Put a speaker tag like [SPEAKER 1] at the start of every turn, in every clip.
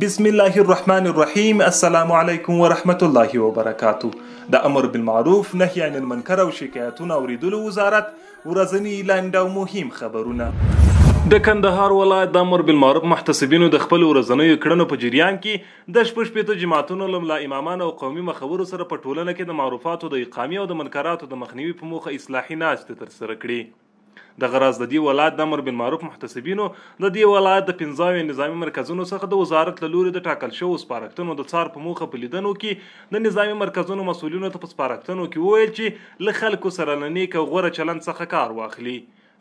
[SPEAKER 1] بسم الله الرحمن الرحیم. السلام علیکم ورحمت الله وبرکاته. د امر بالمعروف نهی عن المنکر او شکایتونو اوریدلو وزارت ورځنی لاندې او مهم خبرونه. د کندهار ولایت د امر بالمعروف محتسبینو د خپل ورځنیو کړنو په جریان کې د شپږ جماعتونو له ملا امامانو او قومي مخورو سره په ټولنه کې د معروفاتو د اقامې او د منکراتو د مخنیوي په موخه اصلاحي ناستې ترسره کړي. د غرض د دې ولایت د امر بالمعروف محتسبینو د دې ولایت د 15 نظامی مرکزونو څخه د وزارت له لوري د ټاکل شویو سپارښتنو د څار په موخه په لیدنو کې د نظامی مرکزونو مسؤلینو ته په سپارښتنو کې وویل چې له خلکو سره له نیک او غوره چلند څخه کار واخلي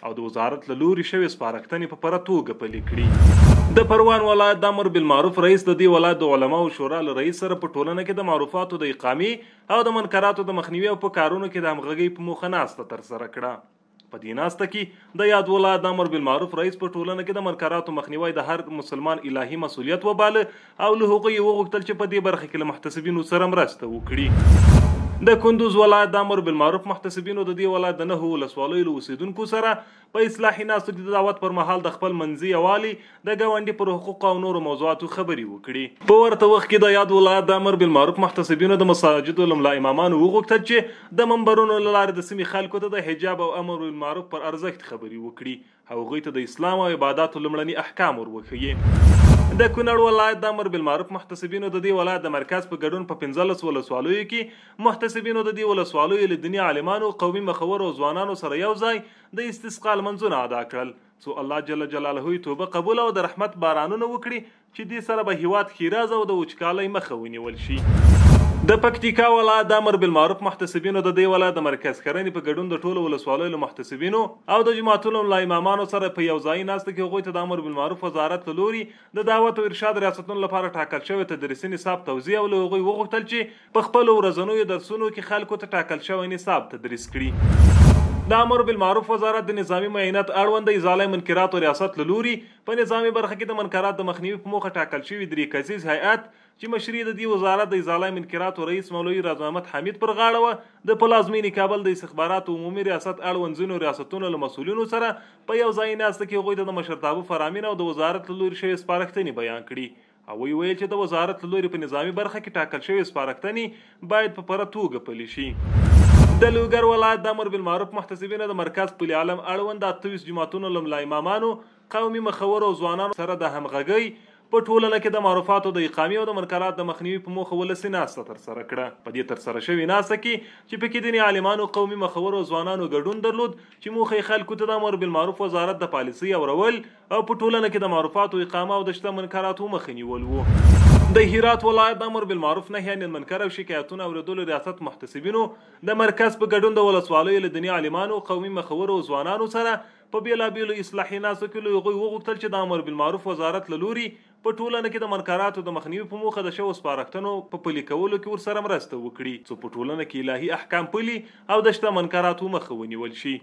[SPEAKER 1] او د وزارت له لوري شویو سپارښتنې په پوره توګه پلي کړي. د پروان ولایت د امر بالمعروف رئیس د دې ولایت د علماو شورا له رئیس سره په ټولنه کې د معروفاتو د اقامې او د منکراتو د مخنیوي او په کارونو کې د همغږۍ په موخه ناسته ترسره کړه. په دې ناسته کې د یاد ولایت د امر بالمعروف رئیس په ټولنه کې د منکراتو مخنیوي د هر مسلمان الهي مسؤلیت وباله او له هغوی وغوښتل چې په دې برخه کې له محتسبینو سره مرسته وکړي. د کندوز ولایت د امر بالمعروف محتسبینو د دې ولایت د 9 ولسوالیو له اوسیدونکو سره په اصلاحي ناستو کې د دعوت پر مهال د خپل منځي یوالي د ګاونډي پر حقوقو او نورو موضوعاتو خبرې وکړي. په ورته وخت کې د یاد ولایت د امر بالمعروف محتسبینو د مساجدو له ملا امامانو وغوښتل چې د منبرونو له لارې د سیمې خلکو ته د حجاب او امر بالمعروف پر ارزښت خبرې وکړي او هغوی ته د اسلام او عباداتو لومړني احکام وروښيي. د کونړ ولایت د امر بالمعروف محتسبینو د دې ولایت د مرکز په ګډون په 15 ولسوالیو کې محتسبینو د دې ولسوالیو له دیني عالمانو قومي مخورو او ځوانانو سره یو ځای د استسقا لمنځونه ادا کړل څو الله جل جلاله توبه قبول او د رحمت بارانونه وکړي چې دې سره به هیواد ښېراز او د وچکالۍ مخه ونیول شي. د پکتیکا ولایت د امر بالمعروف محتسبینو د دې ولایت د مرکز کرنې په ګډون د ټولو ولسوالیو له محتسبینو او د جماعتونو له امامانو سره په یو ځای ناسته کې هغوی ته د امر بالمعروف وزارت له لوري د دعوت او ارشاد ریاستونو لپاره ټاکل شوی تدریسي نصاب توزیع او له هغوی وغوښتل چې په خپلو ورځنیو درسونو کې خلکو ته ټاکل شوی نصاب تدریس کړي. د امر بالمعروف وزارت د نظامی معاینات اړوند د ازاله منکراتو ریاست له لوري په نظامی برخه کې د منکرات د مخنیوي په موخه ټاکل شوی 3 کسیز هیئت چې مشري د دې وزارت د ازاله منکراتو رئیس مولوي راز محمد حمید پر غاړه و د پلازمینې کابل د استخباراتو عمومي ریاست اړوند ځینو ریاستونو له مسؤلینو سره په یو ځای ناسته کې هغوی ته د مشرتابه فرامین او د وزارت له لوري شوی سپارښتنې بیان کړي او ویل چې د وزارت له لوري په نظامی برخه کې ټاکل شوی سپارښتنې باید په پوره توګه پلي شي. د لوګر ولایت د امر بالمعروف محتسبینو د مرکز پل عالم اړوند د 28 جماعتونو له ملا امامانو قومي مخورو او ځوانانو سره د همغږۍ په ټولنه کې د معروفاتو د اقامې او د منکرات د مخنیوي په موخه ولسي ناسته ترسره کړه. په دې ترسره شوې ناسته کې چې پکې دیني عالمانو قومي مخورو او ځوانانو ګډون درلود چې موخه یې خلکو ته د امر بالمعروف وزارت د پالیسۍ اورول او په ټولنه کې د معروفاتو اقامه او د شته منکراتو مخه نیول وو. د هرات ولایت د امر بالمعروف نهی عن المنکر او شکایتونو اوریدلو ریاست محتسبینو د مرکز په ګډون د ولسوالیو له دیني عالمانو قومي مخورو او ځوانانو سره په بیلابیلو اصلاحي ناستو کې له هغوی وغوښتل چې د امر بالمعروف وزارت له لوري په ټولنه کې د منکراتو د مخنیوي په موخه د شویو سپارښتنو په پلي کولو کې ورسره مرسته وکړي څو په ټولنه کې الهي احکام پلي او د شته منکراتو مخه ونیول شي.